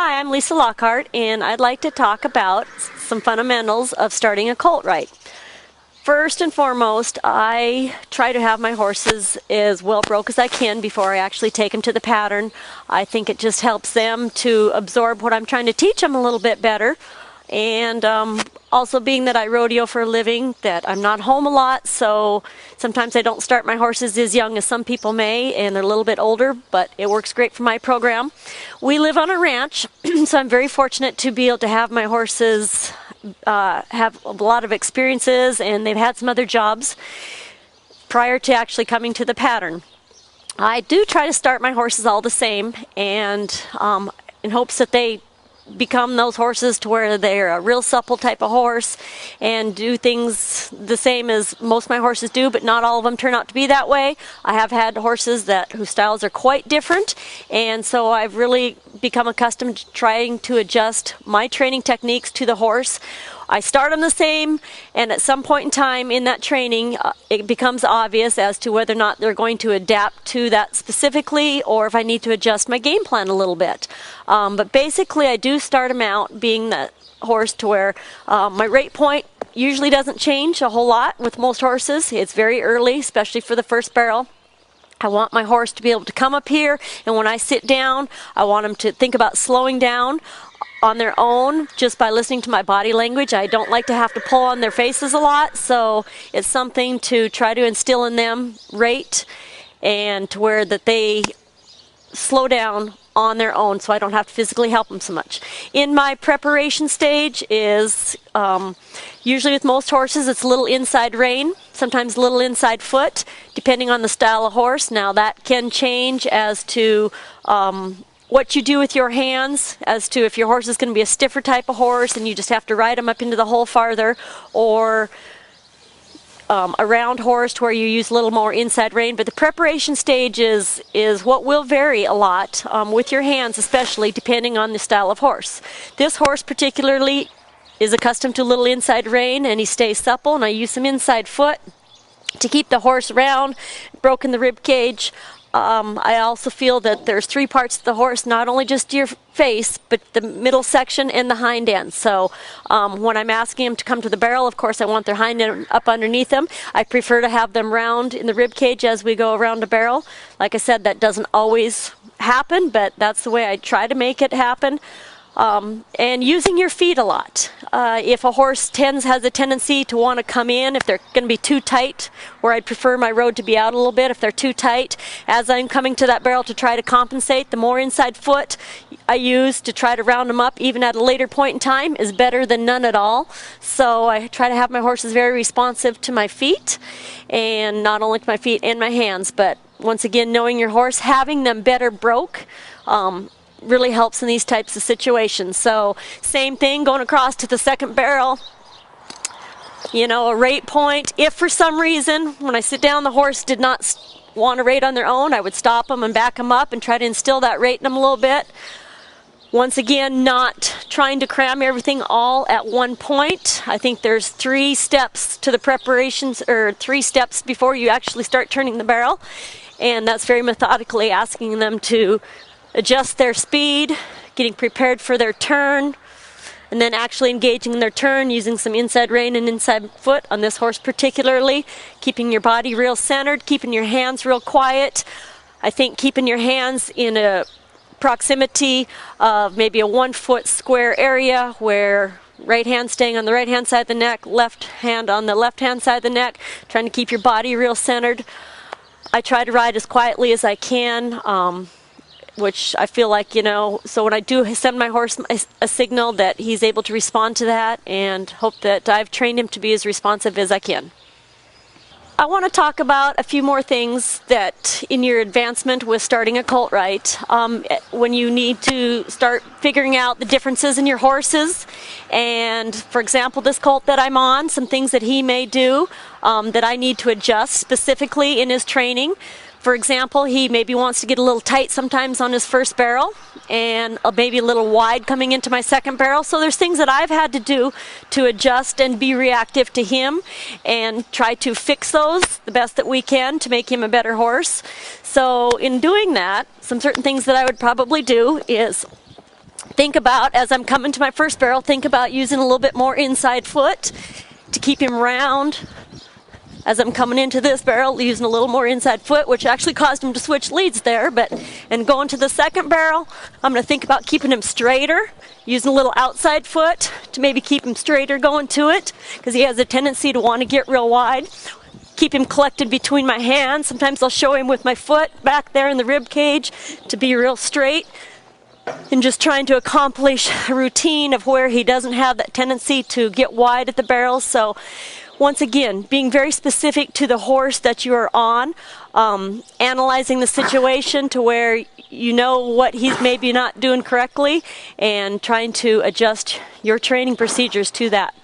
Hi, I'm Lisa Lockhart, and I'd like to talk about some fundamentals of starting a colt right. First and foremost, I try to have my horses as well broke as I can before I actually take them to the pattern. I think it just helps them to absorb what I'm trying to teach them a little bit better. And also being that I rodeo for a living, that I'm not home a lot, so sometimes I don't start my horses as young as some people may, and they're a little bit older, but it works great for my program. We live on a ranch, so I'm very fortunate to be able to have my horses have a lot of experiences, and they've had some other jobs prior to actually coming to the pattern. I do try to start my horses all the same, and in hopes that they become those horses to where they're a real supple type of horse and do things the same as most of my horses do, but not all of them turn out to be that way. I have had horses whose styles are quite different, and so I've really become accustomed to trying to adjust my training techniques to the horse. I start them the same, and at some point in time in that training, it becomes obvious as to whether or not they're going to adapt to that specifically, or if I need to adjust my game plan a little bit. But basically, I do start them out being that horse to where my rate point usually doesn't change a whole lot with most horses. It's very early, especially for the first barrel. I want my horse to be able to come up here, and when I sit down, I want them to think about slowing down on their own just by listening to my body language. I don't like to have to pull on their faces a lot, so it's something to try to instill in them rate and to where that they slow down on their own so I don't have to physically help them so much. In my preparation stage is usually with most horses it's a little inside rein, sometimes a little inside foot, depending on the style of horse. Now that can change as to what you do with your hands, as to if your horse is going to be a stiffer type of horse and you just have to ride them up into the hole farther, or a round horse to where you use a little more inside rein. But the preparation stage is what will vary a lot with your hands, especially depending on the style of horse. This horse particularly is accustomed to a little inside rein, and he stays supple, and I use some inside foot to keep the horse round, broken the rib cage. I also feel that there's three parts of the horse, not only just your face, but the middle section and the hind end. So when I'm asking them to come to the barrel, of course I want their hind end up underneath them. I prefer to have them round in the rib cage as we go around the barrel. Like I said, that doesn't always happen, but that's the way I try to make it happen. And using your feet a lot. If a horse has a tendency to want to come in, if they're going to be too tight, where I'd prefer my road to be out a little bit, if they're too tight, as I'm coming to that barrel to try to compensate, the more inside foot I use to try to round them up, even at a later point in time, is better than none at all. So I try to have my horses very responsive to my feet, and not only to my feet and my hands, but once again, knowing your horse, having them better broke, really helps in these types of situations. So same thing going across to the second barrel, a rate point. If for some reason when I sit down the horse did not want to rate on their own, I would stop them and back them up and try to instill that rate in them a little bit. Once again, not trying to cram everything all at one point. I think there's 3 steps to the preparations, or 3 steps before you actually start turning the barrel, and that's very methodically asking them to adjust their speed, getting prepared for their turn, and then actually engaging in their turn using some inside rein and inside foot on this horse particularly, keeping your body real centered, keeping your hands real quiet. I think keeping your hands in a proximity of maybe a 1 foot square area where right hand staying on the right hand side of the neck, left hand on the left hand side of the neck, trying to keep your body real centered. I try to ride as quietly as I can, which I feel like, so when I do send my horse a signal, that he's able to respond to that, and hope that I've trained him to be as responsive as I can. I want to talk about a few more things that in your advancement with starting a colt right, when you need to start figuring out the differences in your horses. And for example, this colt that I'm on, some things that he may do that I need to adjust specifically in his training. For example, he maybe wants to get a little tight sometimes on his first barrel, and maybe a little wide coming into my second barrel. So there's things that I've had to do to adjust and be reactive to him, and try to fix those the best that we can to make him a better horse. So in doing that, some certain things that I would probably do is think about, as I'm coming to my first barrel, think about using a little bit more inside foot to keep him round. As I'm coming into this barrel, using a little more inside foot, which actually caused him to switch leads there. And going to the second barrel, I'm going to think about keeping him straighter, using a little outside foot to maybe keep him straighter going to it, because he has a tendency to want to get real wide. Keep him collected between my hands. Sometimes I'll show him with my foot back there in the rib cage to be real straight, and just trying to accomplish a routine of where he doesn't have that tendency to get wide at the barrels. So once again, being very specific to the horse that you are on, analyzing the situation to where you know what he's maybe not doing correctly, and trying to adjust your training procedures to that.